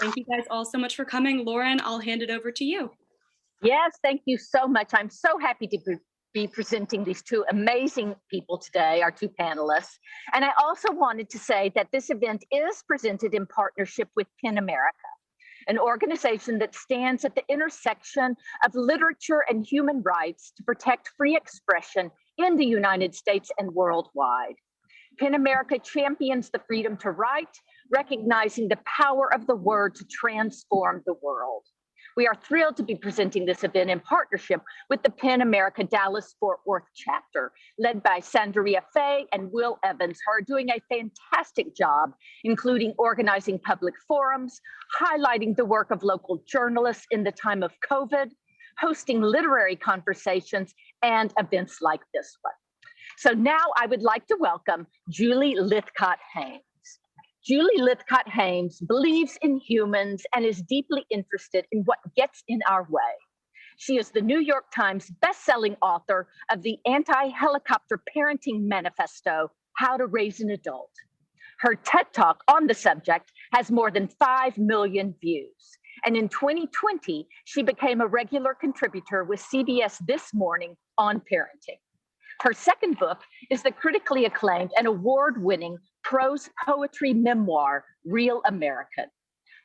Thank you guys all so much for coming. Lauren, I'll hand it over to you. Yes, thank you so much. I'm so happy to be presenting these two amazing people today, our two panelists. And I also wanted to say that this event is presented in partnership with PEN America, an organization that stands at the intersection of literature and human rights to protect free expression in the United States and worldwide. PEN America champions the freedom to write, recognizing the power of the word to transform the world. We are thrilled to be presenting this event in partnership with the PEN America Dallas-Fort Worth chapter, led by Sandria Fay and Will Evans, who are doing a fantastic job, including organizing public forums, highlighting the work of local journalists in the time of COVID, hosting literary conversations, and events like this one. So now I would like to welcome Julie Lythcott-Haims. Julie Lythcott-Haims believes in humans and is deeply interested in what gets in our way. She is the New York Times bestselling author of the anti-helicopter parenting manifesto, How to Raise an Adult. Her TED Talk on the subject has more than 5 million views. And in 2020, she became a regular contributor with CBS This Morning on parenting. Her second book is the critically acclaimed and award-winning prose poetry memoir, Real American,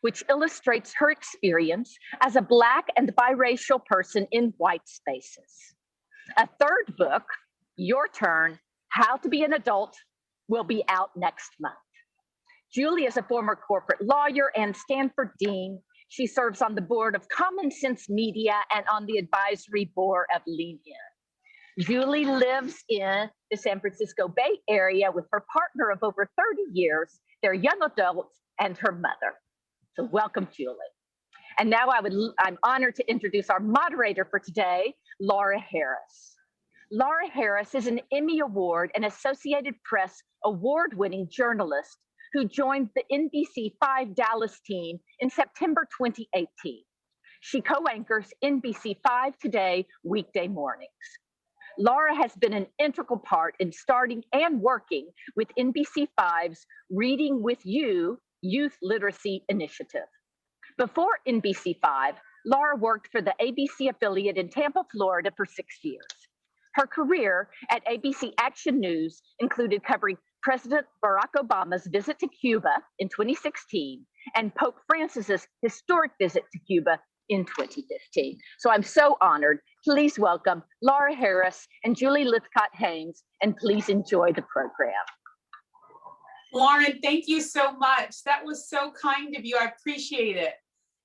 which illustrates her experience as a Black and biracial person in white spaces. A third book, Your Turn, How to Be an Adult, will be out next month. Julie is a former corporate lawyer and Stanford dean. She serves on the board of Common Sense Media and on the advisory board of Lean In. Julie lives in the San Francisco Bay Area with her partner of over 30 years, their young adults, and her mother. So welcome, Julie. And now I'm honored to introduce our moderator for today, Laura Harris. Laura Harris is an Emmy Award and Associated Press award-winning journalist who joined the NBC5 Dallas team in September 2018. She co-anchors NBC5 Today weekday mornings. Laura has been an integral part in starting and working with NBC5's Reading with You Youth Literacy Initiative. Before NBC5, Laura worked for the ABC affiliate in Tampa, Florida for 6 years. Her career at ABC Action News included covering President Barack Obama's visit to Cuba in 2016 and Pope Francis's historic visit to Cuba in 2015. So I'm so honored. Please welcome Laura Harris and Julie Lythcott-Haims, and please enjoy the program. Lauren, thank you so much. That was so kind of you. I appreciate it.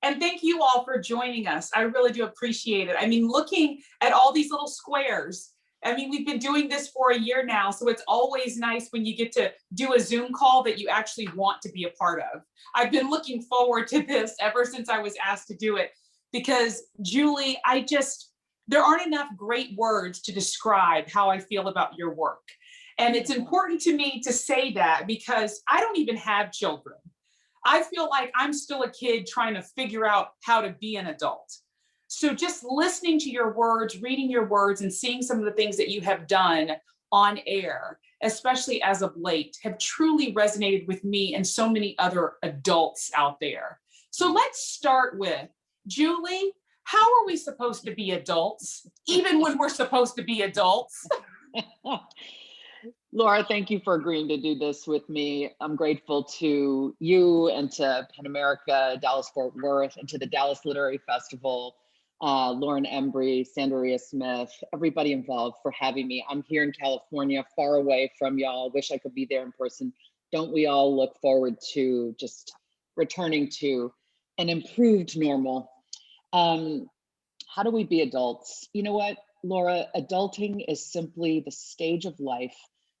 And thank you all for joining us. I really do appreciate it. I mean, looking at all these little squares, I mean, we've been doing this for a year now, so it's always nice when you get to do a Zoom call that you actually want to be a part of. I've been looking forward to this ever since I was asked to do it. Because Julie, there aren't enough great words to describe how I feel about your work. And it's important to me to say that because I don't even have children. I feel like I'm still a kid trying to figure out how to be an adult. So just listening to your words, reading your words, and seeing some of the things that you have done on air, especially as of late, have truly resonated with me and so many other adults out there. So let's start with, Julie, how are we supposed to be adults, even when we're supposed to be adults? Laura, thank you for agreeing to do this with me. I'm grateful to you and to PEN America, Dallas-Fort Worth, and to the Dallas Literary Festival, Lauren Embrey, Sandria Smith, everybody involved for having me. I'm here in California, far away from y'all. Wish I could be there in person. Don't we all look forward to just returning to an improved normal? How do we be adults? You know what, Laura, adulting is simply the stage of life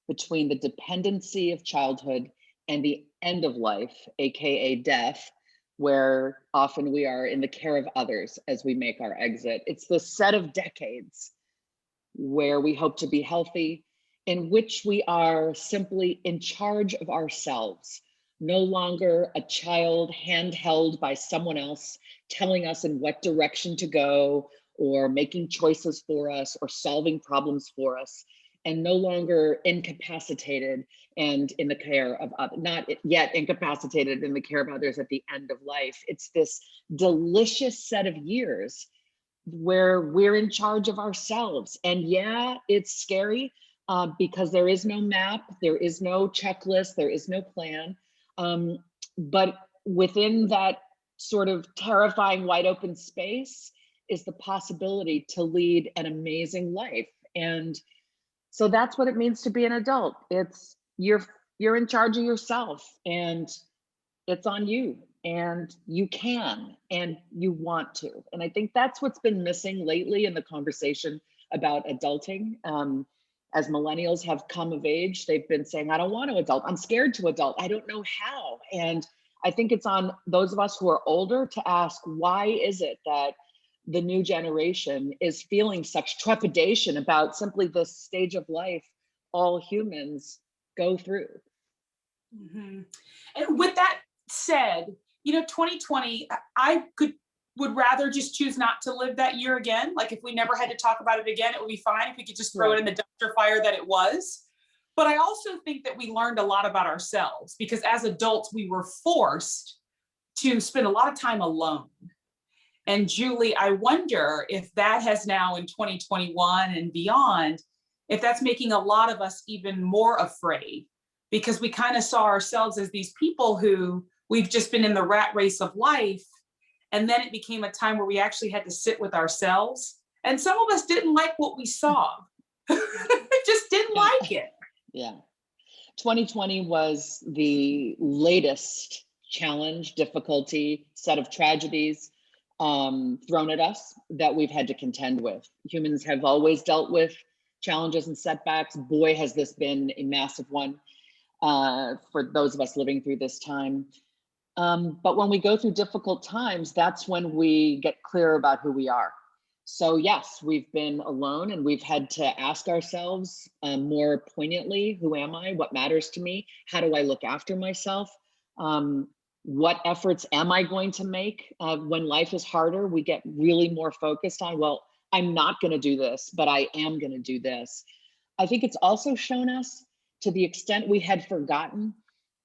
between the dependency of childhood and the end of life, AKA death, where often we are in the care of others as we make our exit. It's the set of decades where we hope to be healthy, in which we are simply in charge of ourselves, no longer a child handheld by someone else, telling us in what direction to go or making choices for us or solving problems for us. and no longer incapacitated and in the care of others, not yet incapacitated in the care of others at the end of life. It's this delicious set of years where we're in charge of ourselves. And yeah, it's scary because there is no map, there is no checklist, there is no plan. But within that sort of terrifying wide open space is the possibility to lead an amazing life. And so that's what it means to be an adult. It's you're in charge of yourself, and it's on you, and you can, and you want to. And I think that's what's been missing lately in the conversation about adulting. As millennials have come of age, they've been saying, I don't want to adult. I'm scared to adult. I don't know how. And I think it's on those of us who are older to ask, why is it that the new generation is feeling such trepidation about simply this stage of life all humans go through? Mm-hmm. And with that said, 2020, would rather just choose not to live that year again. Like if we never had to talk about it again, it would be fine if we could just throw it in the dumpster fire that it was. But I also think that we learned a lot about ourselves, because as adults, we were forced to spend a lot of time alone. And Julie, I wonder if that has now in 2021 and beyond, if that's making a lot of us even more afraid, because we kind of saw ourselves as these people who we've just been in the rat race of life. And then it became a time where we actually had to sit with ourselves. And some of us didn't like what we saw. Just didn't like it. Yeah. 2020 was the latest challenge, difficulty, set of tragedies thrown at us that we've had to contend with. Humans have always dealt with challenges and setbacks. Boy, has this been a massive one for those of us living through this time. But when we go through difficult times, that's when we get clear about who we are. So yes, we've been alone, and we've had to ask ourselves more poignantly, who am I? What matters to me? How do I look after myself? What efforts am I going to make when life is harder? We get really more focused on, well, I'm not going to do this, but I am going to do this. I think it's also shown us, to the extent we had forgotten,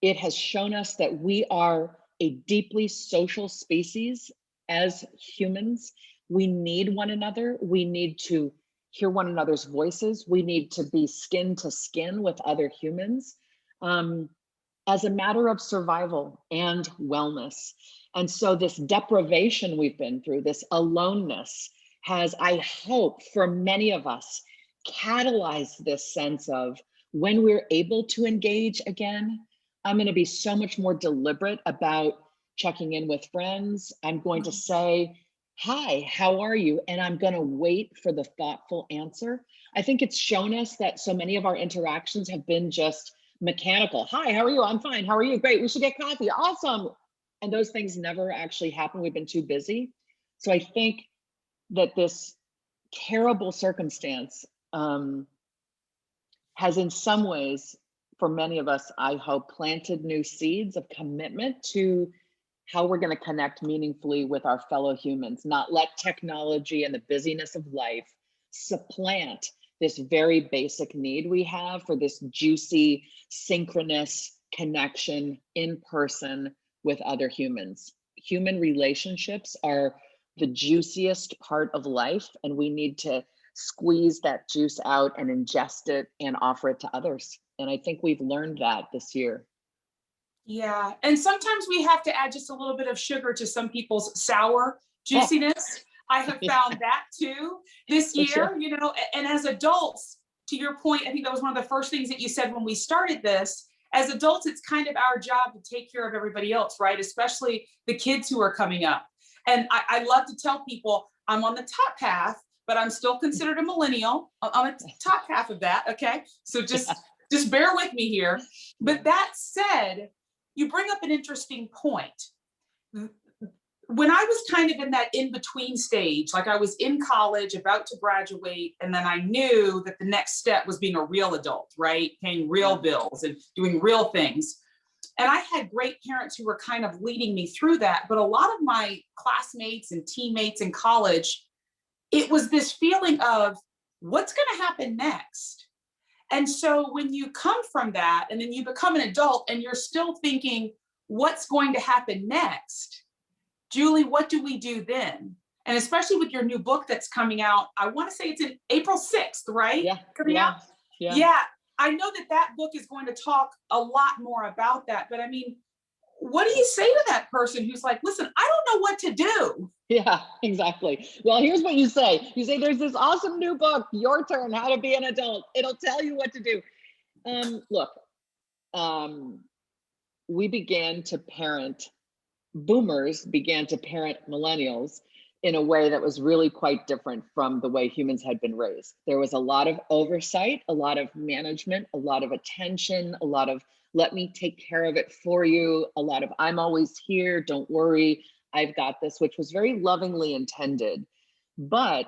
it has shown us that we are a deeply social species as humans. We need one another. We need to hear one another's voices. We need to be skin to skin with other humans as a matter of survival and wellness. And so this deprivation we've been through, this aloneness, has, I hope, for many of us, catalyzed this sense of, when we're able to engage again, I'm going to be so much more deliberate about checking in with friends. I'm going to say, hi, how are you? And I'm going to wait for the thoughtful answer. I think it's shown us that so many of our interactions have been just mechanical. Hi, how are you? I'm fine. How are you? Great. We should get coffee. Awesome. And those things never actually happen. We've been too busy. So I think that this terrible circumstance has, in some ways, for many of us, I hope, planted new seeds of commitment to how we're going to connect meaningfully with our fellow humans, not let technology and the busyness of life supplant this very basic need we have for this juicy, synchronous connection in person with other humans. Human relationships are the juiciest part of life, and we need to squeeze that juice out and ingest it and offer it to others. And I think we've learned that this year. Yeah. And sometimes we have to add just a little bit of sugar to some people's sour juiciness. I have found that too this year, sure. And as adults, to your point, I think that was one of the first things that you said when we started this. As adults, it's kind of our job to take care of everybody else, right? Especially the kids who are coming up. And I love to tell people I'm on the top half, but I'm still considered a millennial on the top half of that. Okay. So just bear with me here. But that said, you bring up an interesting point. When I was kind of in that in-between stage, like I was in college, about to graduate, and then I knew that the next step was being a real adult, right? Paying real bills and doing real things. And I had great parents who were kind of leading me through that. But a lot of my classmates and teammates in college, it was this feeling of, what's going to happen next? And so when you come from that and then you become an adult and you're still thinking, what's going to happen next? Julie, what do we do then? And especially with your new book that's coming out, I want to say it's in April 6th, right? Yeah. Coming out? Yeah. I know that that book is going to talk a lot more about that. But I mean, what do you say to that person who's like, listen, I don't know what to do? Yeah, exactly. Well, here's what you say. You say, there's this awesome new book, Your Turn, How to Be an Adult. It'll tell you what to do. Look, we began to parent, boomers began to parent millennials in a way that was really quite different from the way humans had been raised. There was a lot of oversight, a lot of management, a lot of attention, a lot of let me take care of it for you, a lot of I'm always here, don't worry, I've got this, which was very lovingly intended. But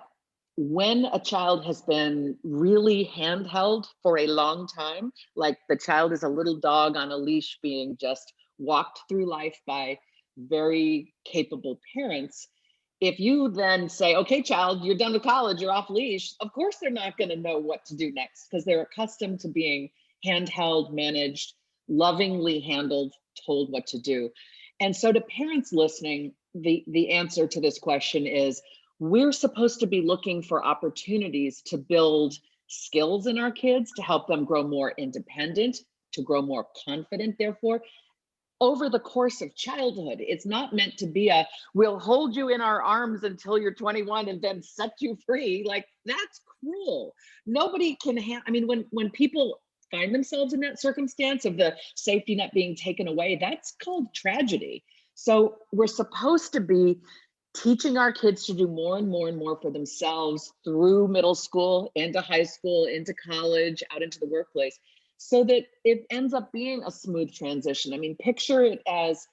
when a child has been really handheld for a long time, like the child is a little dog on a leash being just walked through life by very capable parents, if you then say, okay, child, you're done with college, you're off leash, of course they're not going to know what to do next because they're accustomed to being handheld, managed, lovingly handled, told what to do. And so to parents listening, the answer to this question is, we're supposed to be looking for opportunities to build skills in our kids, to help them grow more independent, to grow more confident, therefore, over the course of childhood. It's not meant to be a, we'll hold you in our arms until you're 21 and then set you free. Like, that's cruel. Nobody can I mean, when people find themselves in that circumstance of the safety net being taken away, that's called tragedy. So we're supposed to be teaching our kids to do more and more and more for themselves through middle school, into high school, into college, out into the workplace, so that it ends up being a smooth transition. I mean, picture it as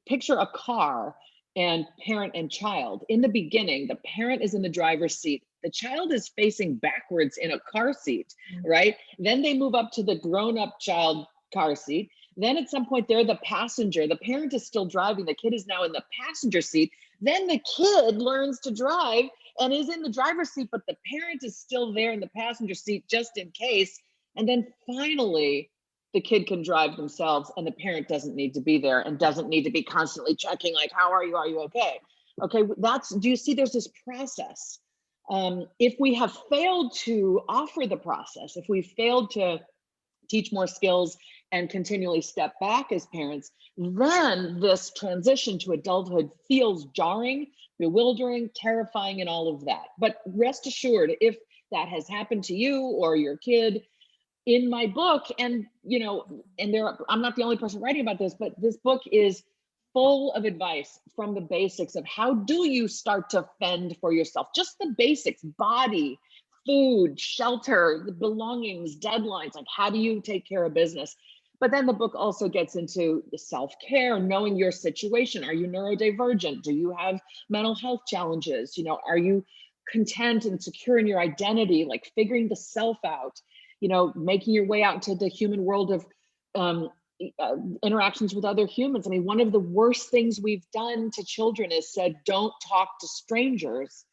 picture a car and parent and child. In the beginning, the parent is in the driver's seat. The child is facing backwards in a car seat, right? Then they move up to the grown-up child car seat. Then at some point they're the passenger. The parent is still driving. The kid is now in the passenger seat. Then the kid learns to drive and is in the driver's seat, but the parent is still there in the passenger seat just in case. And then finally, the kid can drive themselves and the parent doesn't need to be there and doesn't need to be constantly checking, like, how are you? Are you okay? Okay, do you see there's this process? If we have failed to offer the process, if we failed to teach more skills and continually step back as parents, then this transition to adulthood feels jarring, bewildering, terrifying, and all of that. But rest assured, if that has happened to you or your kid, in my book, and I'm not the only person writing about this, but this book is full of advice from the basics of how do you start to fend for yourself, just the basics, body, food, shelter, the belongings, deadlines, like how do you take care of business? But then the book also gets into the self-care, knowing your situation. Are you neurodivergent? Do you have mental health challenges? Are you content and secure in your identity, like figuring the self out, making your way out into the human world of interactions with other humans. I mean, one of the worst things we've done to children is said, don't talk to strangers.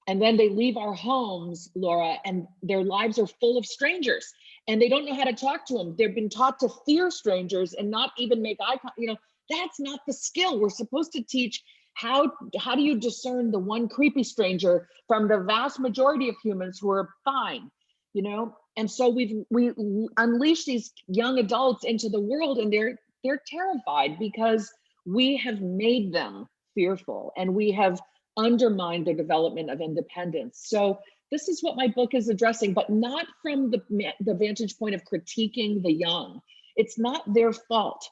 And then they leave our homes, Laura, and their lives are full of strangers and they don't know how to talk to them. They've been taught to fear strangers and not even make eye contact. That's not the skill. We're supposed to teach how do you discern the one creepy stranger from the vast majority of humans who are fine, And so we unleash these young adults into the world and they're terrified because we have made them fearful and we have undermined their development of independence. So this is what my book is addressing, but not from the vantage point of critiquing the young. It's not their fault.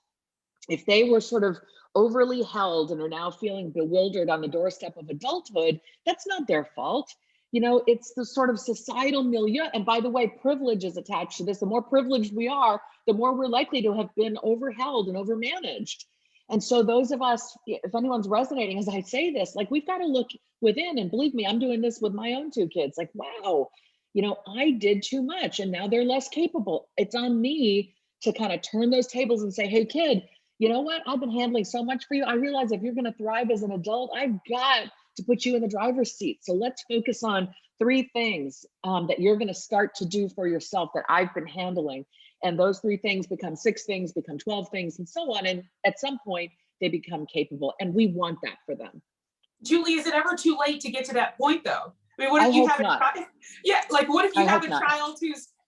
If they were sort of overly held and are now feeling bewildered on the doorstep of adulthood, that's not their fault. It's the sort of societal milieu. And by the way, privilege is attached to this. The more privileged we are, the more we're likely to have been overheld and overmanaged. And so those of us, if anyone's resonating as I say this, like we've got to look within, and believe me, I'm doing this with my own two kids. Like, wow, I did too much and now they're less capable. It's on me to kind of turn those tables and say, hey kid, you know what? I've been handling so much for you. I realize if you're going to thrive as an adult, I've got to put you in the driver's seat. So let's focus on 3 things that you're going to start to do for yourself that I've been handling. And those 3 things become 6 things, become 12 things, and so on. And at some point, they become capable. And we want that for them. Julie, is it ever too late to get to that point, though? I mean, what I if you hope have not. a child? Yeah, like what if you I have hope a not. child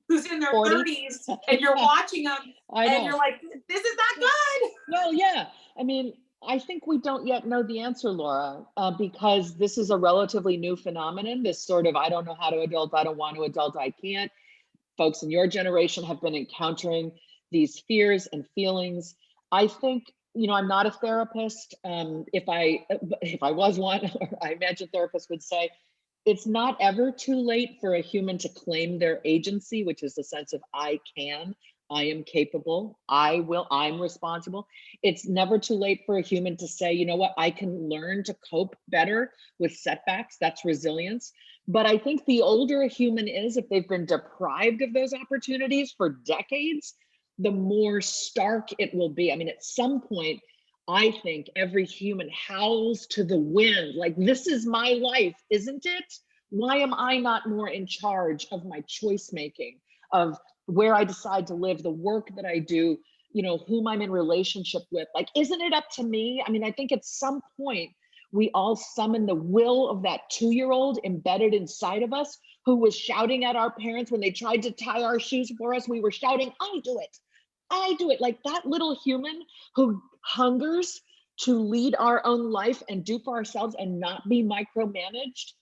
who's in their 40? 30s and you're watching them I and know. you're like, this is not good. Well, yeah. I mean, I think we don't yet know the answer, Laura, because this is a relatively new phenomenon. This sort of, I don't know how to adult, I don't want to adult, I can't. Folks in your generation have been encountering these fears and feelings. I think, you know, I'm not a therapist. If I was one, or I imagine therapists would say, it's not ever too late for a human to claim their agency, which is the sense of I can, I am capable, I will, I'm responsible. It's never too late for a human to say, you know what, I can learn to cope better with setbacks. That's resilience. But I think the older a human is, if they've been deprived of those opportunities for decades, the more stark it will be. I mean, at some point, I think every human howls to the wind, like, this is my life, isn't it? Why am I not more in charge of my choice making, of where I decide to live, the work that I do, you know, whom I'm in relationship with? Like, isn't it up to me? I mean, I think at some point, we all summon the will of that 2-year-old embedded inside of us who was shouting at our parents when they tried to tie our shoes for us. We were shouting, I do it. I do it. Like that little human who hungers to lead our own life and do for ourselves and not be micromanaged.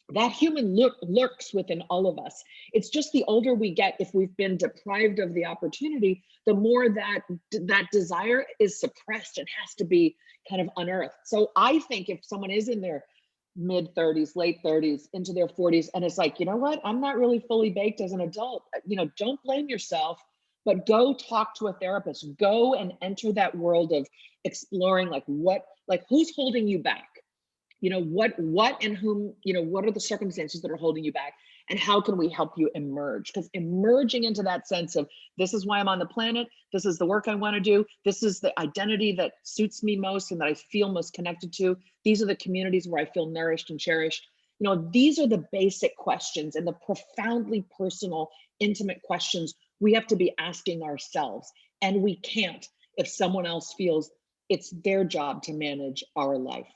That human lurks within all of us. It's just the older we get, if we've been deprived of the opportunity, the more that desire is suppressed and has to be kind of unearthed. So I think if someone is in their mid 30s, late 30s, into their 40s, and it's like, you know what, I'm not really fully baked as an adult, you know, don't blame yourself, but go talk to a therapist. Go and enter that world of exploring, like, who's holding you back? You know, what and whom, you know, what are the circumstances that are holding you back, and how can we help you emerge? Because emerging into that sense of, this is why I'm on the planet, this is the work I want to do, this is the identity that suits me most and that I feel most connected to, these are the communities where I feel nourished and cherished. You know, these are the basic questions and the profoundly personal, intimate questions we have to be asking ourselves. And we can't if someone else feels it's their job to manage our life.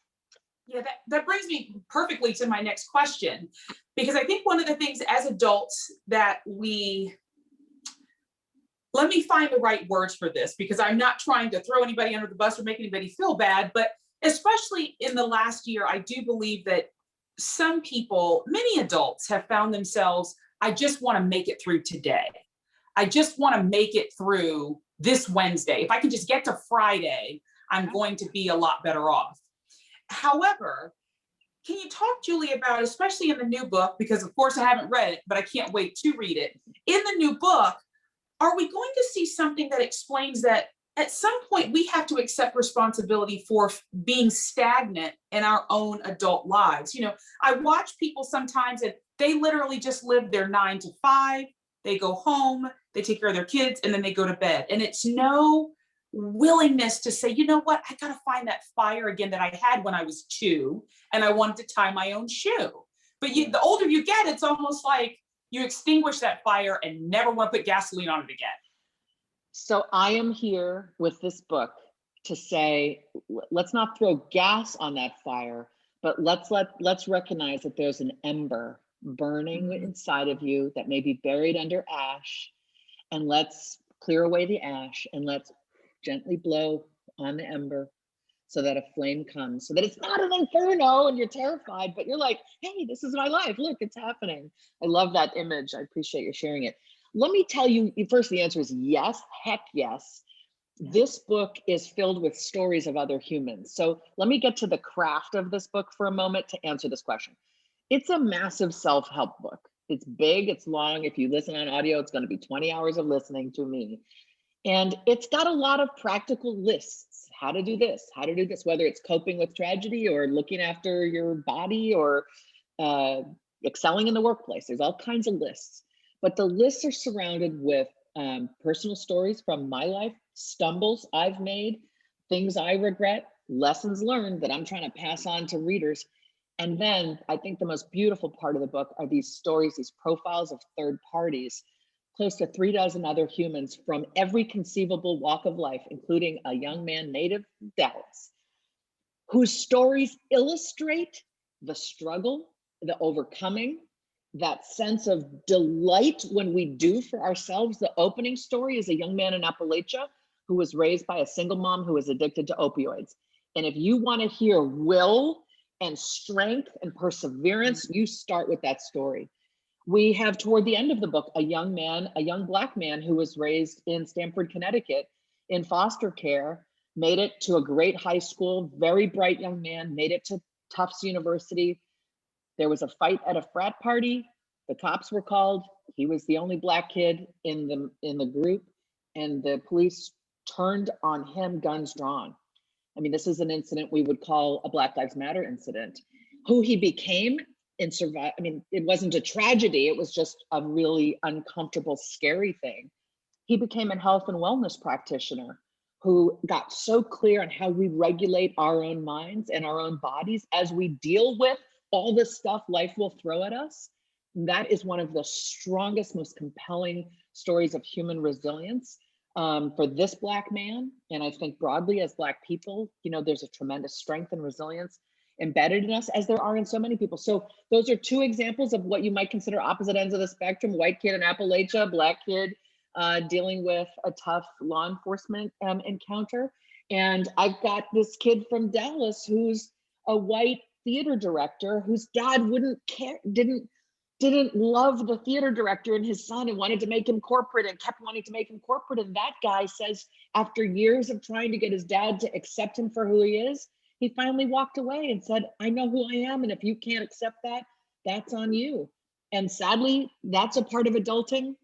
Yeah, that brings me perfectly to my next question, because I think one of the things as adults that let me find the right words for this, because I'm not trying to throw anybody under the bus or make anybody feel bad, but especially in the last year, I do believe that some people, many adults, have found themselves, I just want to make it through today. I just want to make it through this Wednesday. If I can just get to Friday, I'm going to be a lot better off. However, can you talk, Julie, about, especially in the new book, because of course I haven't read it, but I can't wait to read it. In the new book, are we going to see something that explains that at some point we have to accept responsibility for being stagnant in our own adult lives? You know, I watch people sometimes and they literally just live their 9 to 5, they go home, they take care of their kids, and then they go to bed. And it's no willingness to say, you know what, I got to find that fire again that I had when I was 2 and I wanted to tie my own shoe. But the older you get, it's almost like you extinguish that fire and never want to put gasoline on it again. So I am here with this book to say, let's not throw gas on that fire, but let's recognize that there's an ember burning inside of you that may be buried under ash, and let's clear away the ash and let's gently blow on the ember so that a flame comes, so that it's not an inferno and you're terrified, but you're like, hey, this is my life. Look, it's happening. I love that image. I appreciate you sharing it. Let me tell you, first, the answer is yes, heck yes. This book is filled with stories of other humans. So let me get to the craft of this book for a moment to answer this question. It's a massive self-help book. It's big, it's long. If you listen on audio, it's going to be 20 hours of listening to me. And it's got a lot of practical lists, how to do this, whether it's coping with tragedy or looking after your body or excelling in the workplace. There's all kinds of lists, but the lists are surrounded with personal stories from my life, stumbles I've made, things I regret, lessons learned that I'm trying to pass on to readers. And then I think the most beautiful part of the book are these stories, these profiles of third parties, close to 36 other humans from every conceivable walk of life, including a young man native Dallas, whose stories illustrate the struggle, the overcoming, that sense of delight when we do for ourselves. The opening story is a young man in Appalachia who was raised by a single mom who was addicted to opioids. And if you want to hear will and strength and perseverance, you start with that story. We have, toward the end of the book, a young man, a young Black man who was raised in Stanford, Connecticut in foster care, made it to a great high school, very bright young man, made it to Tufts University. There was a fight at a frat party. The cops were called. He was the only Black kid in the group, and the police turned on him, guns drawn. I mean, this is an incident we would call a Black Lives Matter incident. Who he became and survived, I mean, it wasn't a tragedy, it was just a really uncomfortable, scary thing. He became a health and wellness practitioner who got so clear on how we regulate our own minds and our own bodies as we deal with all the stuff life will throw at us. That is one of the strongest, most compelling stories of human resilience for this Black man. And I think broadly as Black people, you know, there's a tremendous strength and resilience embedded in us, as there are in so many people. So those are two examples of what you might consider opposite ends of the spectrum: white kid in Appalachia, Black kid dealing with a tough law enforcement encounter. And I've got this kid from Dallas who's a white theater director whose dad wouldn't care, didn't love the theater director and his son and wanted to make him corporate and kept wanting to make him corporate. And that guy says, after years of trying to get his dad to accept him for who he is, he finally walked away and said, I know who I am. And if you can't accept that, that's on you. And sadly, that's a part of adulting,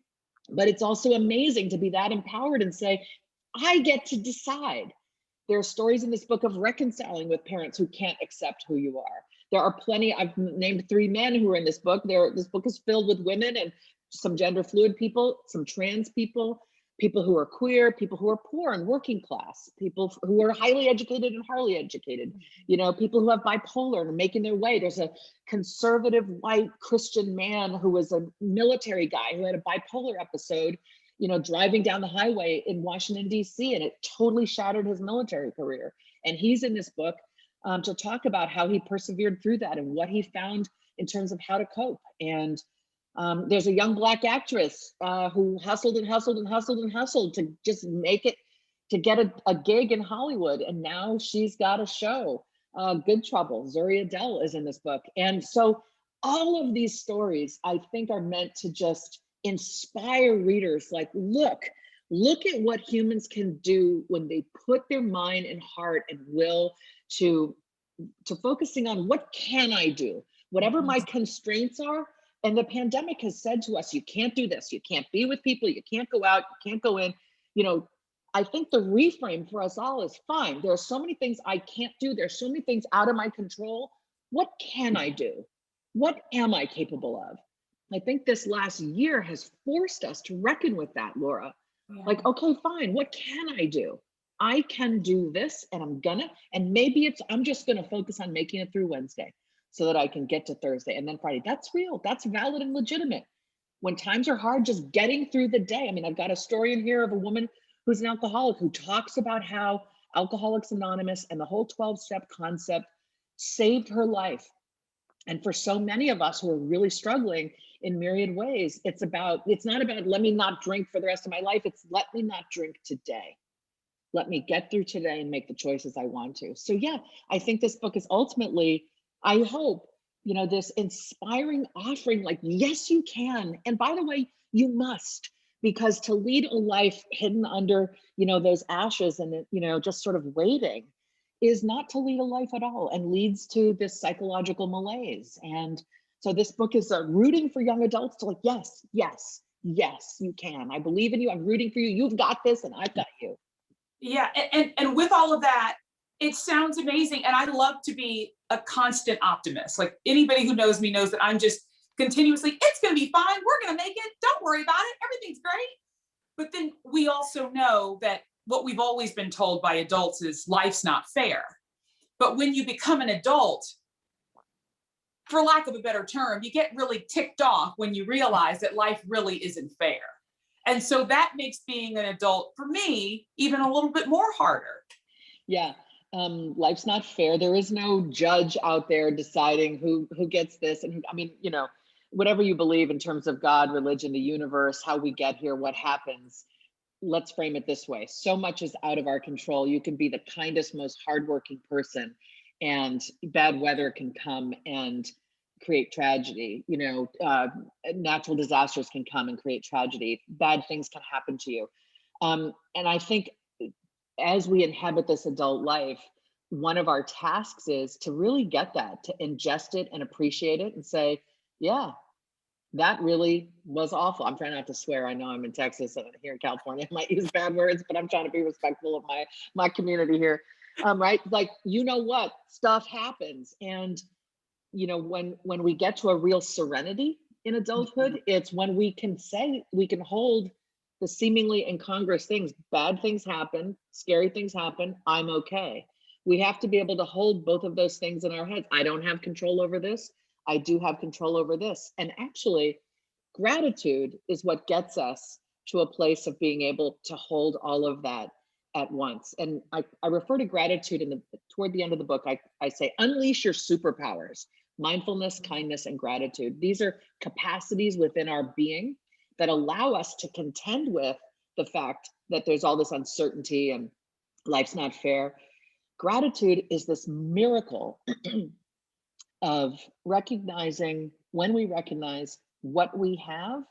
but it's also amazing to be that empowered and say, I get to decide. There are stories in this book of reconciling with parents who can't accept who you are. There are plenty, I've named 3 men who are in this book. This book is filled with women and some gender fluid people, some trans people, people who are queer, people who are poor and working class, people who are highly educated and hardly educated, you know, people who have bipolar and are making their way. There's a conservative white Christian man who was a military guy who had a bipolar episode, you know, driving down the highway in Washington, D.C., and it totally shattered his military career. And he's in this book to talk about how he persevered through that and what he found in terms of how to cope. And there's a young Black actress who hustled and hustled and hustled and hustled to just make it, to get a gig in Hollywood. And now she's got a show, Good Trouble. Zuri Adele is in this book. And so all of these stories, I think, are meant to just inspire readers. Like, look at what humans can do when they put their mind and heart and will to focusing on what can I do, whatever my constraints are. And the pandemic has said to us, you can't do this, you can't be with people, you can't go out, you can't go in. You know, I think the reframe for us all is, fine, there are so many things I can't do, there's so many things out of my control. What can I do? What am I capable of? I think this last year has forced us to reckon with that, Laura. Yeah. Like, okay, fine, what can I do? I can do this, and I'm gonna, and maybe I'm just gonna focus on making it through Wednesday so that I can get to Thursday and then Friday. That's real, that's valid and legitimate. When times are hard, just getting through the day. I mean, I've got a story in here of a woman who's an alcoholic who talks about how Alcoholics Anonymous and the whole 12-step concept saved her life. And for so many of us who are really struggling in myriad ways, it's not about let me not drink for the rest of my life. It's let me not drink today. Let me get through today and make the choices I want to. So yeah, I think this book is ultimately, I hope, you know, this inspiring offering, like, yes, you can. And by the way, you must, because to lead a life hidden under, you know, those ashes and, you know, just sort of waiting is not to lead a life at all, and leads to this psychological malaise. And so this book is rooting for young adults to, like, yes, yes, yes, you can. I believe in you. I'm rooting for you. You've got this, and I've got you. Yeah, and with all of that, it sounds amazing. And I love to be a constant optimist. Like, anybody who knows me knows that I'm just continuously, it's going to be fine. We're going to make it. Don't worry about it. Everything's great. But then we also know that what we've always been told by adults is life's not fair. But when you become an adult, for lack of a better term, you get really ticked off when you realize that life really isn't fair. And so that makes being an adult, for me, even a little bit more harder. Yeah. Life's not fair. There is no judge out there deciding who gets this. And I mean, you know, whatever you believe in terms of God, religion, the universe, how we get here, what happens, let's frame it this way. So much is out of our control. You can be the kindest, most hardworking person, and bad weather can come and create tragedy. You know, natural disasters can come and create tragedy. Bad things can happen to you. And I think as we inhabit this adult life, one of our tasks is to really get that, to ingest it and appreciate it and say, yeah, that really was awful. I'm trying not to swear. I know I'm in Texas and here in California, I might use bad words, but I'm trying to be respectful of my community here. Right? Like, you know what, stuff happens. And, you know, when we get to a real serenity in adulthood, it's when we can say, we can hold the seemingly incongruous things. Bad things happen, scary things happen, I'm okay. We have to be able to hold both of those things in our heads. I don't have control over this. I do have control over this. And actually, gratitude is what gets us to a place of being able to hold all of that at once. And I refer to gratitude toward the end of the book. I say, unleash your superpowers: mindfulness, kindness, and gratitude. These are capacities within our being that allow us to contend with the fact that there's all this uncertainty and life's not fair. Gratitude is this miracle of recognizing, when we recognize what we have,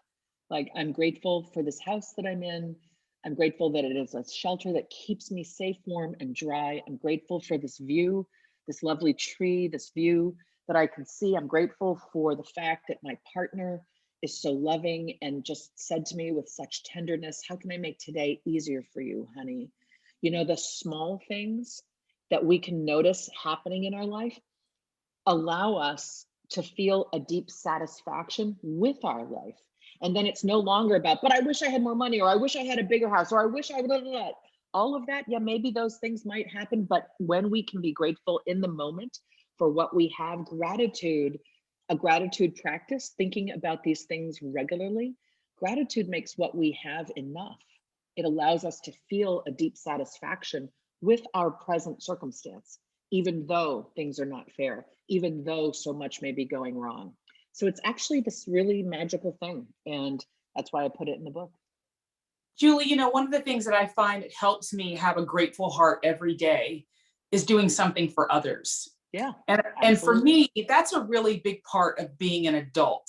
like, I'm grateful for this house that I'm in. I'm grateful that it is a shelter that keeps me safe, warm, and dry. I'm grateful for this view, this lovely tree, this view that I can see. I'm grateful for the fact that my partner is so loving and just said to me with such tenderness, how can I make today easier for you, honey? You know, the small things that we can notice happening in our life allow us to feel a deep satisfaction with our life. And then it's no longer about, but I wish I had more money, or I wish I had a bigger house, or I wish I would have that. All of that, yeah, maybe those things might happen, but when we can be grateful in the moment for what we have, gratitude, a gratitude practice, thinking about these things regularly, gratitude makes what we have enough. It allows us to feel a deep satisfaction with our present circumstance, even though things are not fair, even though so much may be going wrong. So it's actually this really magical thing. And that's why I put it in the book. Julie, you know, one of the things that I find it helps me have a grateful heart every day is doing something for others. Yeah. And for me, that's a really big part of being an adult.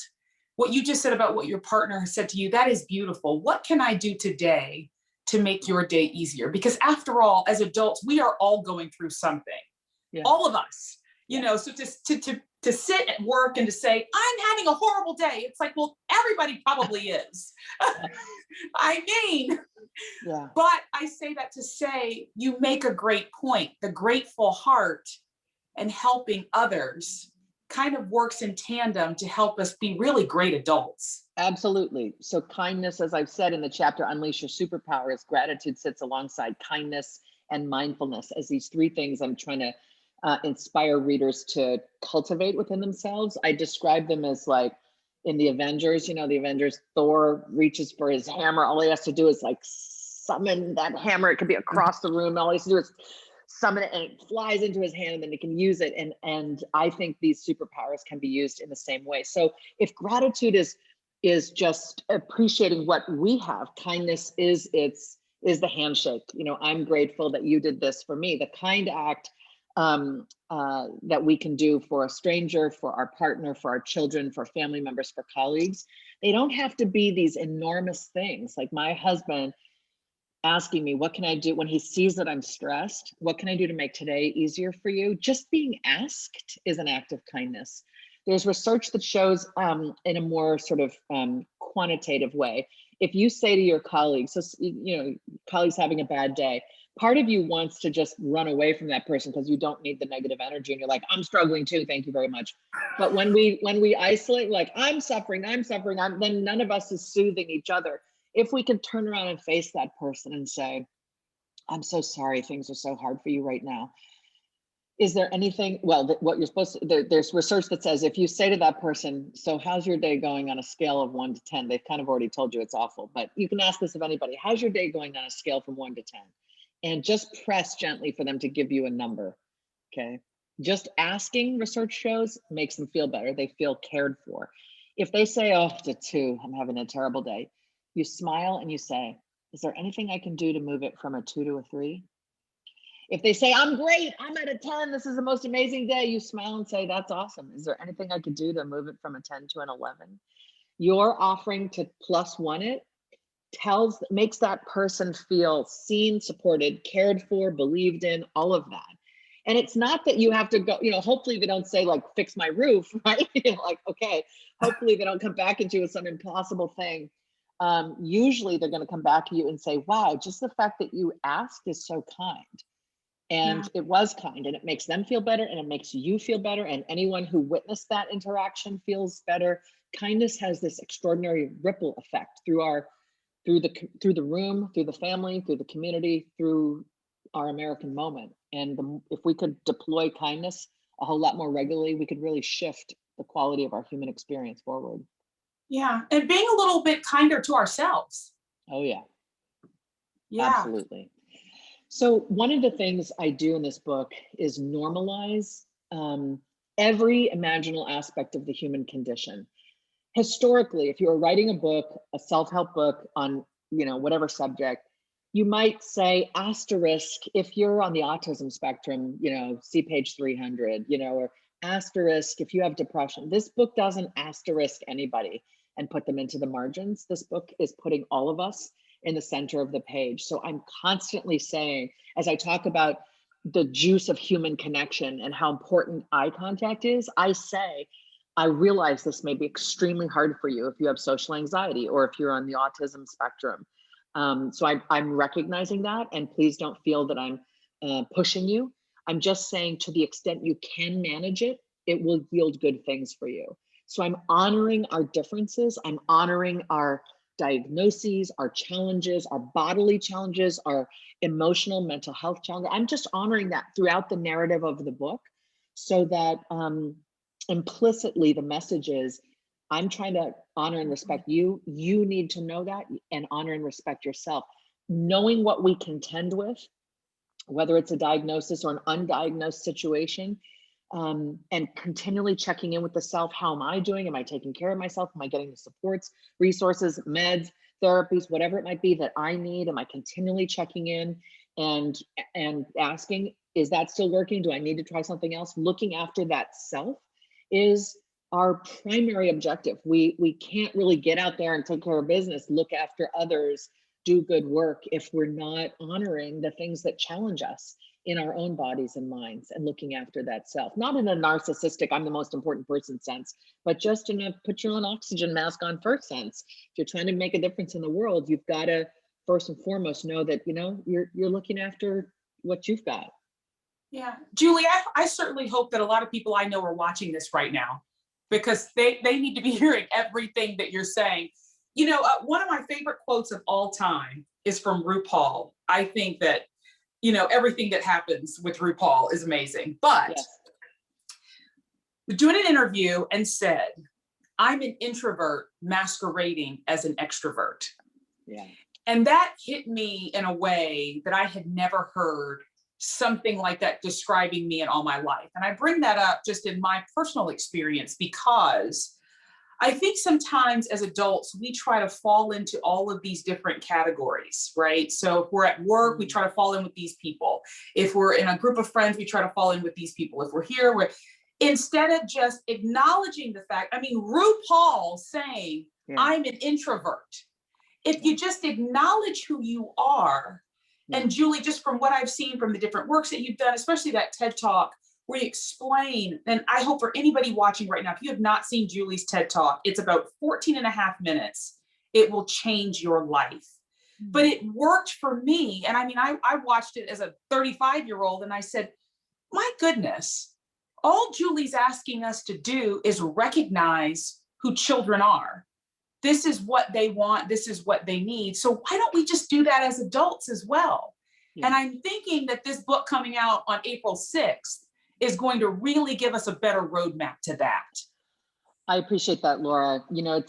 What you just said about what your partner has said to you, that is beautiful. What can I do today to make your day easier? Because after all, as adults, we are all going through something. Yeah. All of us, you know, so to sit at work and to say, I'm having a horrible day. It's like, well, everybody probably is. I mean, yeah. But I say that to say, you make a great point. The grateful heart and helping others kind of works in tandem to help us be really great adults. Absolutely. So kindness, as I've said in the chapter, Unleash Your Superpowers, gratitude sits alongside kindness and mindfulness as these three things I'm trying to inspire readers to cultivate within themselves. I describe them as like in the Avengers, you know, the Avengers, Thor reaches for his hammer. All he has to do is like summon that hammer. It could be across the room. All he has to do is summon it and it flies into his hand and then he can use it. And I think these superpowers can be used in the same way. So if gratitude is just appreciating what we have, kindness is the handshake. You know, I'm grateful that you did this for me. The kind act that we can do for a stranger, for our partner, for our children, for family members, for colleagues. They don't have to be these enormous things. Like my husband asking me, what can I do when he sees that I'm stressed? What can I do to make today easier for you? Just being asked is an act of kindness. There's research that shows in a more sort of quantitative way, if you say to your colleagues, so, you know, colleagues having a bad day, part of you wants to just run away from that person because you don't need the negative energy and you're like, I'm struggling too, thank you very much. But when we isolate, like I'm suffering, then none of us is soothing each other. If we can turn around and face that person and say, I'm so sorry, things are so hard for you right now. Is there anything, well, what you're supposed to, there's research that says if you say to that person, so how's your day going on a scale of 1 to 10? They've kind of already told you it's awful, but you can ask this of anybody. How's your day going on a scale from 1 to 10? And just press gently for them to give you a number, okay? Just asking, research shows, makes them feel better. They feel cared for. If they say, oh, it's a 2, I'm having a terrible day, you smile and you say, is there anything I can do to move it from a 2 to a 3? If they say, I'm great, I'm at a 10, this is the most amazing day, you smile and say, that's awesome. Is there anything I could do to move it from a 10 to an 11? Your offering to +1 it makes that person feel seen, supported, cared for, believed in, all of that. And it's not that you have to go, hopefully they don't say like, fix my roof, right? Like, okay, hopefully they don't come back at you with some impossible thing. Usually they're gonna come back at you and say, wow, just the fact that you asked is so kind. And it was kind, and it makes them feel better, and it makes you feel better, and anyone who witnessed that interaction feels better. Kindness has this extraordinary ripple effect through the room, through the family, through the community, through our American moment. And if we could deploy kindness a whole lot more regularly, we could really shift the quality of our human experience forward. Yeah, and being a little bit kinder to ourselves. Oh yeah. Yeah. Absolutely. So one of the things I do in this book is normalize every imaginable aspect of the human condition. Historically, if you were writing a book, a self-help book on, whatever subject, you might say asterisk if you're on the autism spectrum, see page 300, or asterisk if you have depression. This book doesn't asterisk anybody and put them into the margins. This book is putting all of us in the center of the page. So I'm constantly saying, as I talk about the juice of human connection and how important eye contact is, I say, I realize this may be extremely hard for you if you have social anxiety or if you're on the autism spectrum. So I'm recognizing that, and please don't feel that I'm pushing you. I'm just saying, to the extent you can manage it, it will yield good things for you. So I'm honoring our differences. I'm honoring our diagnoses, our challenges, our bodily challenges, our emotional, mental health challenges. I'm just honoring that throughout the narrative of the book, so that implicitly the message is, I'm trying to honor and respect you. You need to know that, and honor and respect yourself. Knowing what we contend with, whether it's a diagnosis or an undiagnosed situation, and continually checking in with the self. How am I doing? Am I taking care of myself? Am I getting the supports, resources, meds, therapies, whatever it might be that I need? Am I continually checking in and asking, is that still working? Do I need to try something else? Looking after that self is our primary objective. We can't really get out there and take care of business, look after others, do good work if we're not honoring the things that challenge us in our own bodies and minds, and looking after that self. Not in a narcissistic, I'm the most important person sense, but just in a put your own oxygen mask on first sense. If you're trying to make a difference in the world, you've got to first and foremost know that you're looking after what you've got. Yeah, Julie, I certainly hope that a lot of people I know are watching this right now, because they need to be hearing everything that you're saying. One of my favorite quotes of all time is from RuPaul. I think that everything that happens with RuPaul is amazing, but Yes. Doing an interview and said, I'm an introvert masquerading as an extrovert. Yeah. And that hit me in a way that I had never heard something like that describing me in all my life. And I bring that up just in my personal experience, because I think sometimes as adults, we try to fall into all of these different categories, right? So if we're at work, we try to fall in with these people. If we're in a group of friends, we try to fall in with these people. If we're here, instead of just acknowledging the fact, RuPaul saying, I'm an introvert. If you just acknowledge who you are, and Julie, just from what I've seen from the different works that you've done, especially that TED Talk, where you explain, and I hope for anybody watching right now, if you have not seen Julie's TED Talk, it's about 14 and a half minutes. It will change your life. But it worked for me. And I watched it as a 35-year-old, and I said, my goodness, all Julie's asking us to do is recognize who children are. This is what they want. This is what they need. So why don't we just do that as adults as well? Yeah. And I'm thinking that this book coming out on April 6th is going to really give us a better roadmap to that. I appreciate that, Laura. You know,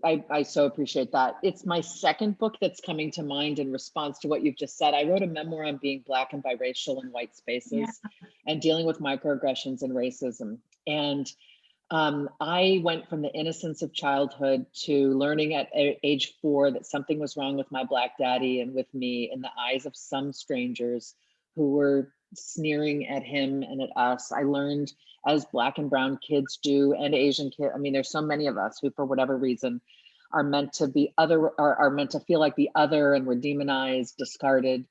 I so appreciate that. It's my second book that's coming to mind in response to what you've just said. I wrote a memoir on being Black and biracial in white spaces and dealing with microaggressions and racism. And I went from the innocence of childhood to learning at age 4 that something was wrong with my Black daddy and with me in the eyes of some strangers who were sneering at him and at us. I learned, as Black and brown kids do, and Asian kids, I mean, there's so many of us who, for whatever reason, are meant to be other, or are meant to feel like the other, and were demonized, discarded.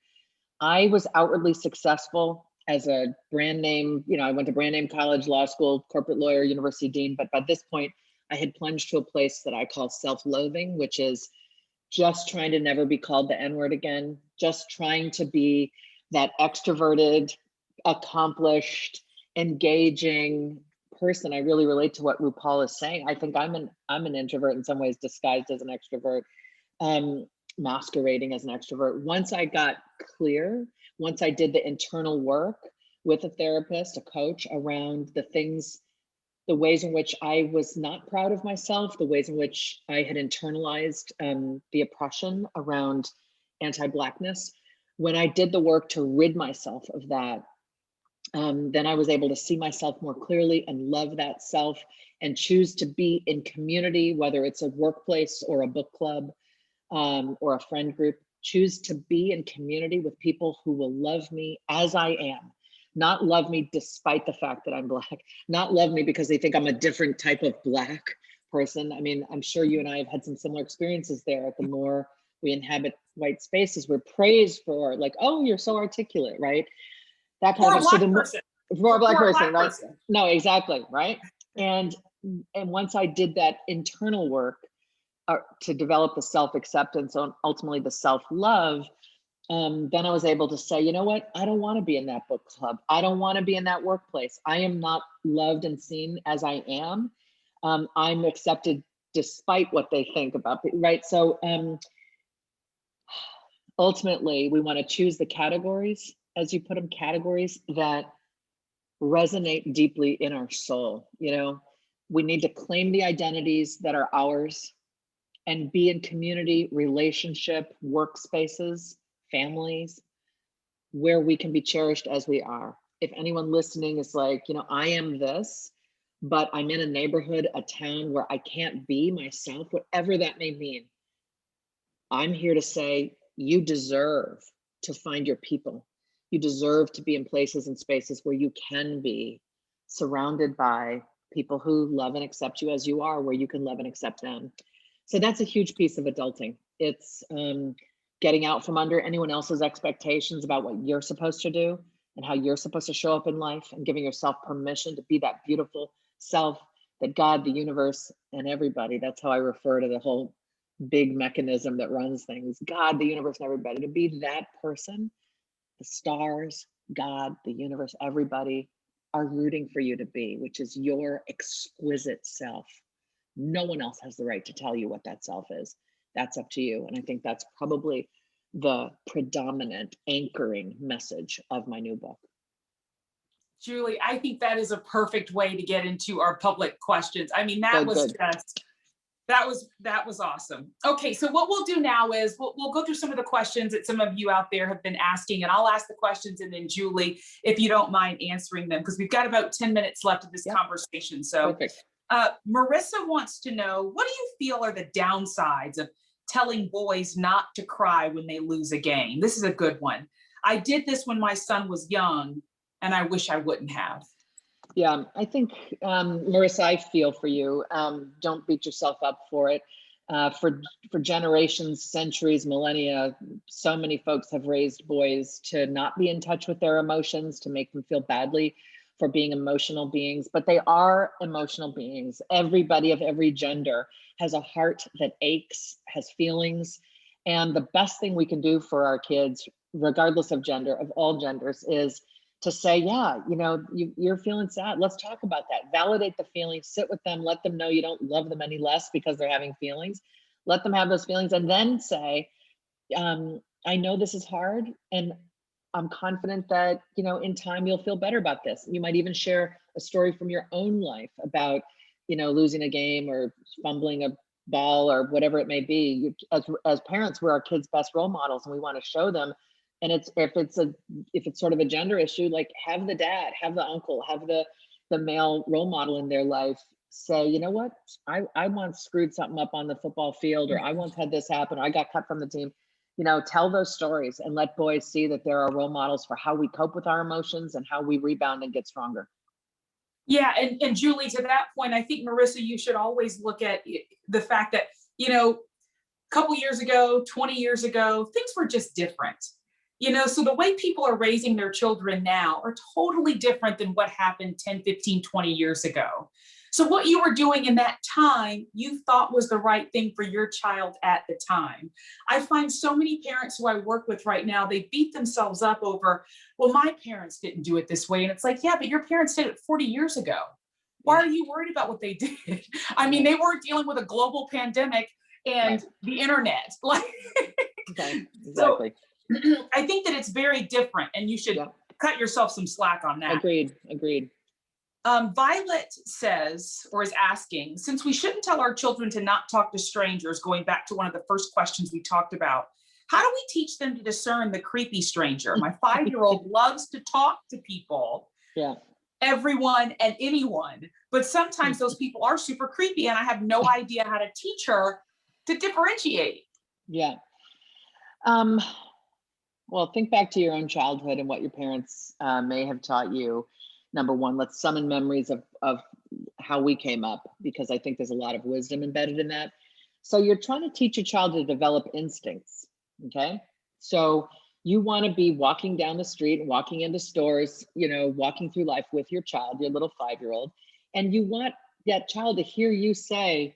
I was outwardly successful as a brand name, you know, I went to brand name college, law school, corporate lawyer, university dean, but by this point, I had plunged to a place that I call self-loathing, which is just trying to never be called the N-word again, just trying to be that extroverted, accomplished, engaging person. I really relate to what RuPaul is saying. I think I'm an introvert in some ways, disguised as an extrovert, masquerading as an extrovert. Once I got clear, once I did the internal work with a therapist, a coach, around the things, the ways in which I was not proud of myself, the ways in which I had internalized the oppression around anti-Blackness, when I did the work to rid myself of that, then I was able to see myself more clearly and love that self and choose to be in community, whether it's a workplace or a book club or a friend group, choose to be in community with people who will love me as I am, not love me despite the fact that I'm Black, not love me because they think I'm a different type of Black person. I mean, I'm sure you and I have had some similar experiences there. The more we inhabit white spaces, we're praised for, like, oh, you're so articulate, right? That kind of thing. For a Black person, right? No, exactly, right? And once I did that internal work to develop the self-acceptance and ultimately the self-love, then I was able to say, you know what? I don't want to be in that book club. I don't want to be in that workplace. I am not loved and seen as I am. I'm accepted despite what they think about me, right? So ultimately, we want to choose the categories, as you put them, categories that resonate deeply in our soul. You know, we need to claim the identities that are ours and be in community, relationship, workspaces, families, where we can be cherished as we are. If anyone listening is like, you know, I am this, but I'm in a neighborhood, a town where I can't be myself, whatever that may mean, I'm here to say, you deserve to find your people. You deserve to be in places and spaces where you can be surrounded by people who love and accept you as you are, where you can love and accept them. So that's a huge piece of adulting. It's getting out from under anyone else's expectations about what you're supposed to do and how you're supposed to show up in life, and giving yourself permission to be that beautiful self that God, the universe, and everybody, that's how I refer to the whole big mechanism that runs things, God, the universe, and everybody, to be that person. The stars, God, the universe, everybody are rooting for you to be, which is your exquisite self. No one else has the right to tell you what that self is. That's up to you. And I think that's probably the predominant anchoring message of my new book. Julie, I think that is a perfect way to get into our public questions. I mean, that was awesome. Okay, so what we'll do now is we'll go through some of the questions that some of you out there have been asking, and I'll ask the questions, and then Julie, if you don't mind answering them, because we've got about 10 minutes left of this conversation. So Marissa wants to know, what do you feel are the downsides of telling boys not to cry when they lose a game? This is a good one. I did this when my son was young, and I wish I wouldn't have. Yeah, I think, Marissa, I feel for you. Don't beat yourself up for it. For generations, centuries, millennia, so many folks have raised boys to not be in touch with their emotions, to make them feel badly for being emotional beings, but they are emotional beings. Everybody of every gender has a heart that aches, has feelings. And the best thing we can do for our kids, regardless of gender, of all genders, is to say, yeah, you know, you're feeling sad. Let's talk about that. Validate the feelings, sit with them, let them know you don't love them any less because they're having feelings. Let them have those feelings, and then say, I know this is hard, and I'm confident that, in time you'll feel better about this. You might even share a story from your own life about, losing a game or fumbling a ball or whatever it may be. As parents, we're our kids' best role models, and we want to show them. And if it's sort of a gender issue, like have the dad, have the uncle, have the male role model in their life say, you know what, I once screwed something up on the football field, or I once had this happen, or I got cut from the team. Tell those stories and let boys see that there are role models for how we cope with our emotions and how we rebound and get stronger. Yeah, and Julie, to that point, I think, Marissa, you should always look at the fact that, a couple years ago, 20 years ago, things were just different. So the way people are raising their children now are totally different than what happened 10, 15, 20 years ago. So what you were doing in that time, you thought was the right thing for your child at the time. I find so many parents who I work with right now, they beat themselves up over, well, my parents didn't do it this way. And it's like, yeah, but your parents did it 40 years ago. Why are you worried about what they did? I mean, they weren't dealing with a global pandemic and the internet. Okay, exactly. So I think that it's very different, and you should cut yourself some slack on that. Agreed. Violet says, or is asking, since we shouldn't tell our children to not talk to strangers, going back to one of the first questions we talked about, how do we teach them to discern the creepy stranger? My 5-year-old loves to talk to people, everyone and anyone, but sometimes those people are super creepy, and I have no idea how to teach her to differentiate. Yeah. Well, think back to your own childhood and what your parents may have taught you. Number one, let's summon memories of how we came up, because I think there's a lot of wisdom embedded in that. So you're trying to teach a child to develop instincts, okay? So you want to be walking down the street and walking into stores, walking through life with your child, your little 5-year-old, and you want that child to hear you say,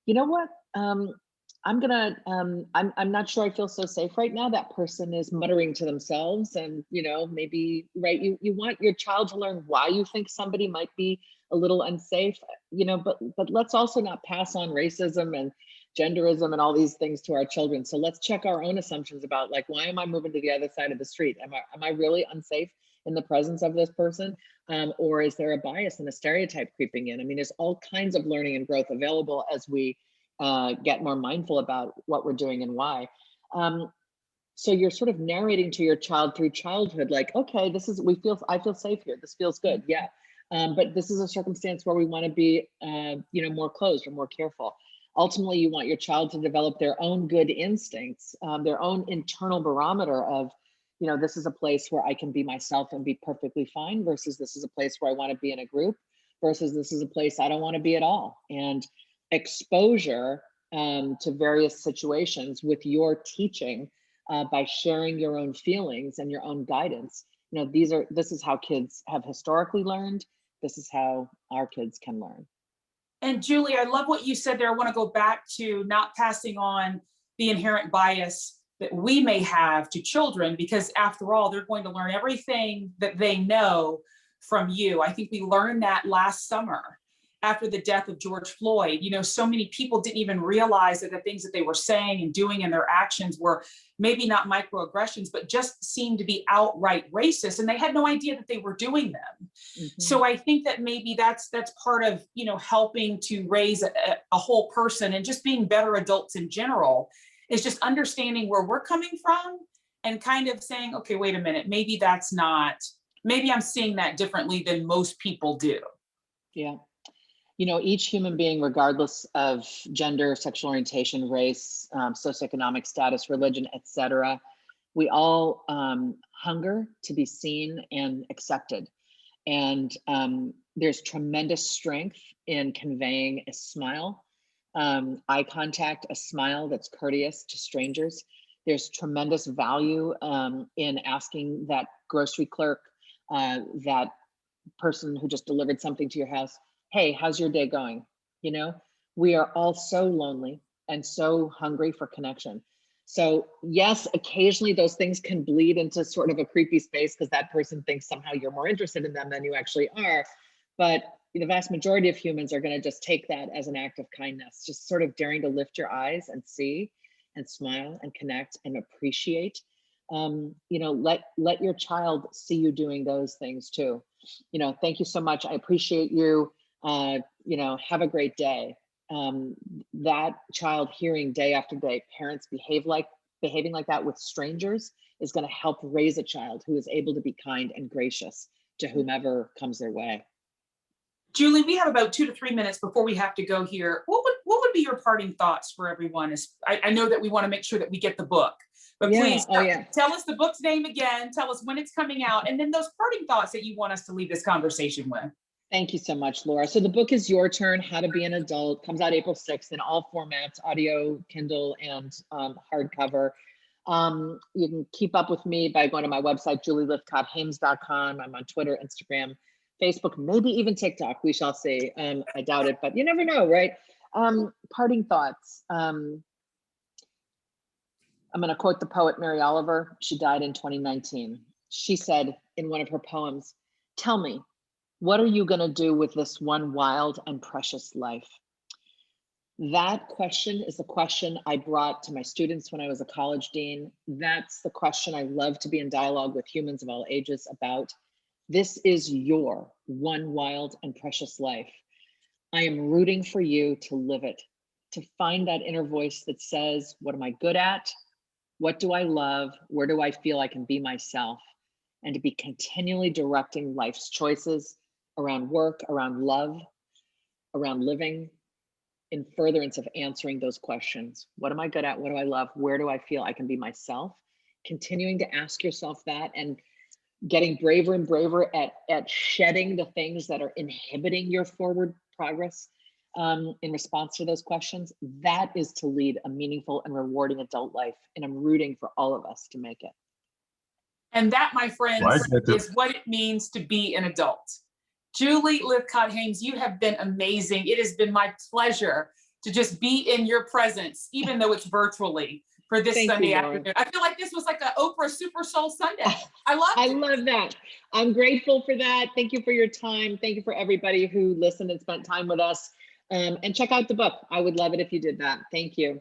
you know what, I'm not sure I feel so safe right now. That person is muttering to themselves, and maybe you want your child to learn why you think somebody might be a little unsafe, but let's also not pass on racism and genderism and all these things to our children. So let's check our own assumptions about, like, why am I moving to the other side of the street? Am I really unsafe in the presence of this person? Or is there a bias and a stereotype creeping in? I mean, there's all kinds of learning and growth available as we get more mindful about what we're doing and why. So you're sort of narrating to your child through childhood, like, okay, I feel safe here. This feels good. Yeah. But this is a circumstance where we want to be, more closed or more careful. Ultimately, you want your child to develop their own good instincts, their own internal barometer of, this is a place where I can be myself and be perfectly fine, versus this is a place where I want to be in a group, versus this is a place I don't want to be at all. And exposure to various situations with your teaching by sharing your own feelings and your own guidance. This is how kids have historically learned. This is how our kids can learn. And Julie, I love what you said there. I want to go back to not passing on the inherent bias that we may have to children, because after all, they're going to learn everything that they know from you. I think we learned that last summer after the death of George Floyd. So many people didn't even realize that the things that they were saying and doing and their actions were maybe not microaggressions, but just seemed to be outright racist, and they had no idea that they were doing them. Mm-hmm. So I think that maybe that's part of, helping to raise a whole person, and just being better adults in general, is just understanding where we're coming from and kind of saying, okay, wait a minute, maybe I'm seeing that differently than most people do. Yeah. Each human being, regardless of gender, sexual orientation, race, socioeconomic status, religion, etc., we all hunger to be seen and accepted. And there's tremendous strength in conveying a smile, eye contact, a smile that's courteous to strangers. There's tremendous value in asking that grocery clerk, that person who just delivered something to your house, hey, how's your day going? We are all so lonely and so hungry for connection. So yes, occasionally those things can bleed into sort of a creepy space, because that person thinks somehow you're more interested in them than you actually are. But the vast majority of humans are going to just take that as an act of kindness, just sort of daring to lift your eyes and see and smile and connect and appreciate. let your child see you doing those things too. Thank you so much. I appreciate you. Have a great day. That child hearing day after day parents behaving like that with strangers is going to help raise a child who is able to be kind and gracious to whomever comes their way. Julie, we have about 2 to 3 minutes before we have to go here. What would be your parting thoughts for everyone? I know that we want to make sure that we get the book, but please tell us the book's name again, tell us when it's coming out, and then those parting thoughts that you want us to leave this conversation with. Thank you so much, Laura. So the book is Your Turn, How to Be an Adult, comes out April 6th in all formats, audio, Kindle, and hardcover. You can keep up with me by going to my website, julielythcott-haims.com. I'm on Twitter, Instagram, Facebook, maybe even TikTok. We shall see. I doubt it, but you never know, right? Parting thoughts. I'm going to quote the poet Mary Oliver. She died in 2019. She said in one of her poems, "Tell me, what are you going to do with this one wild and precious life?" That question is the question I brought to my students when I was a college dean. That's the question I love to be in dialogue with humans of all ages about. This is your one wild and precious life. I am rooting for you to live it, to find that inner voice that says, what am I good at? What do I love? Where do I feel I can be myself? And to be continually directing life's choices around work, around love, around living, in furtherance of answering those questions. What am I good at? What do I love? Where do I feel I can be myself? Continuing to ask yourself that and getting braver and braver at shedding the things that are inhibiting your forward progress in response to those questions. That is to lead a meaningful and rewarding adult life. And I'm rooting for all of us to make it. And that, my friends, is what it means to be an adult. Julie Lythcott-Haims, you have been amazing. It has been my pleasure to just be in your presence, even though it's virtually, for this Sunday afternoon. I feel like this was like an Oprah Super Soul Sunday. I love that. I'm grateful for that. Thank you for your time. Thank you for everybody who listened and spent time with us. And check out the book. I would love it if you did that. Thank you.